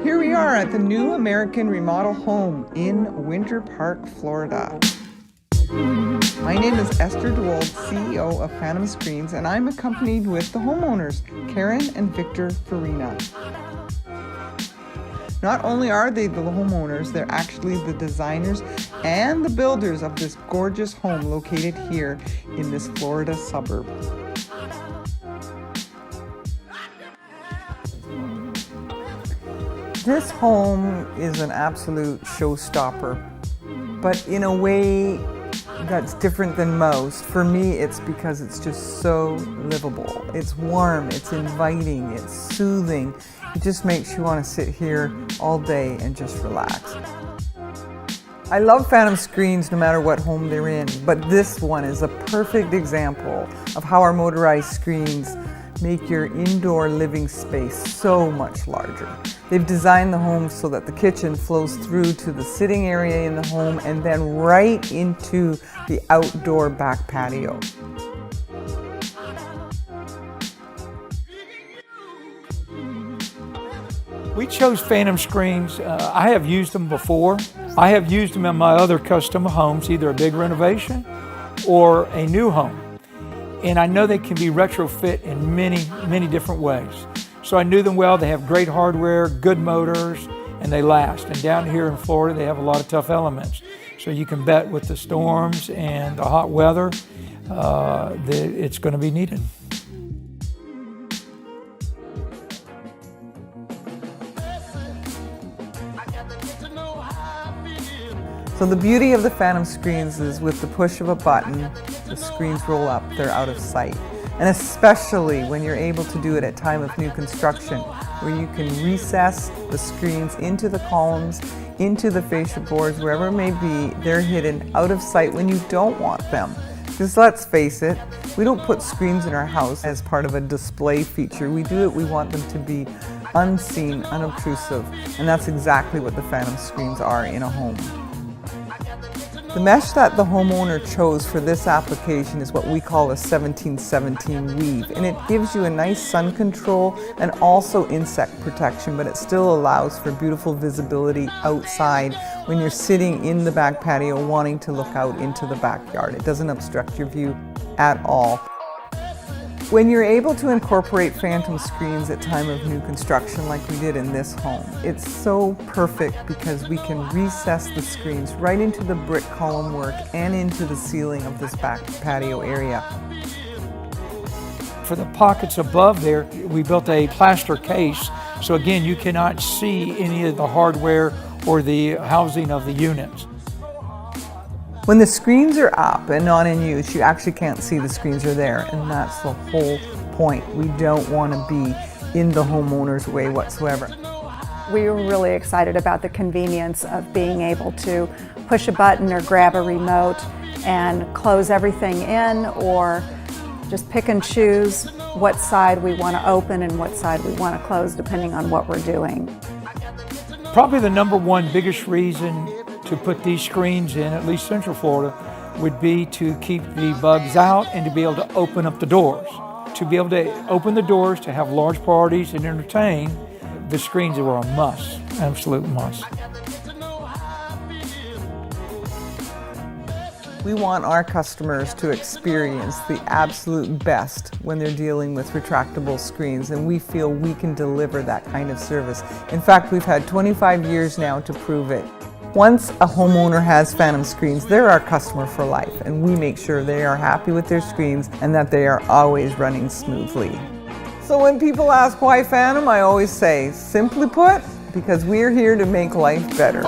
Here we are at the new American Remodel home in Winter Park, Florida. My name is Esther DeWolde, CEO of Phantom Screens, and I'm accompanied with the homeowners, Karen and Victor Farina. Not only are they the homeowners, they're actually the designers and the builders of this gorgeous home located here in this Florida suburb. This home is an absolute showstopper, but in a way that's different than most. For me, it's because it's just so livable. It's warm, it's inviting, it's soothing. It just makes you want to sit here all day and just relax. I love Phantom Screens no matter what home they're in, but this one is a perfect example of how our motorized screens make your indoor living space so much larger. They've designed the home so that the kitchen flows through to the sitting area in the home and then right into the outdoor back patio. We chose Phantom Screens. I have used them before. I have used them in my other custom homes, either a big renovation or a new home. And I know they can be retrofit in many different ways. So I knew them well. They have great hardware, good motors, and they last. And down here in Florida, they have a lot of tough elements. So you can bet with the storms and the hot weather, it's going to be needed. So the beauty of the Phantom Screens is with the push of a button, the screens roll up, they're out of sight. And especially when you're able to do it at time of new construction, where you can recess the screens into the columns, into the fascia boards, wherever it may be, they're hidden out of sight when you don't want them. Because let's face it, we don't put screens in our house as part of a display feature. We want them to be unseen, unobtrusive, and that's exactly what the Phantom Screens are in a home. The mesh that the homeowner chose for this application is what we call a 1717 weave, and it gives you a nice sun control and also insect protection, but it still allows for beautiful visibility outside when you're sitting in the back patio wanting to look out into the backyard. It doesn't obstruct your view at all. When you're able to incorporate Phantom Screens at time of new construction like we did in this home, it's so perfect because we can recess the screens right into the brick column work and into the ceiling of this back patio area. For the pockets above there, we built a plaster case, so again, you cannot see any of the hardware or the housing of the units. When the screens are up and not in use, you actually can't see the screens are there, and that's the whole point. We don't want to be in the homeowner's way whatsoever. We were really excited about the convenience of being able to push a button or grab a remote and close everything in, or just pick and choose what side we want to open and what side we want to close depending on what we're doing. Probably the number one biggest reason to put these screens in, at least Central Florida, would be to keep the bugs out and to be able to open up the doors. To be able to open the doors, to have large parties and entertain, the screens were a must, absolute must. We want our customers to experience the absolute best when they're dealing with retractable screens, and we feel we can deliver that kind of service. In fact, we've had 25 years now to prove it. Once a homeowner has Phantom Screens, they're our customer for life, and we make sure they are happy with their screens and that they are always running smoothly. So when people ask why Phantom, I always say, simply put, because we're here to make life better.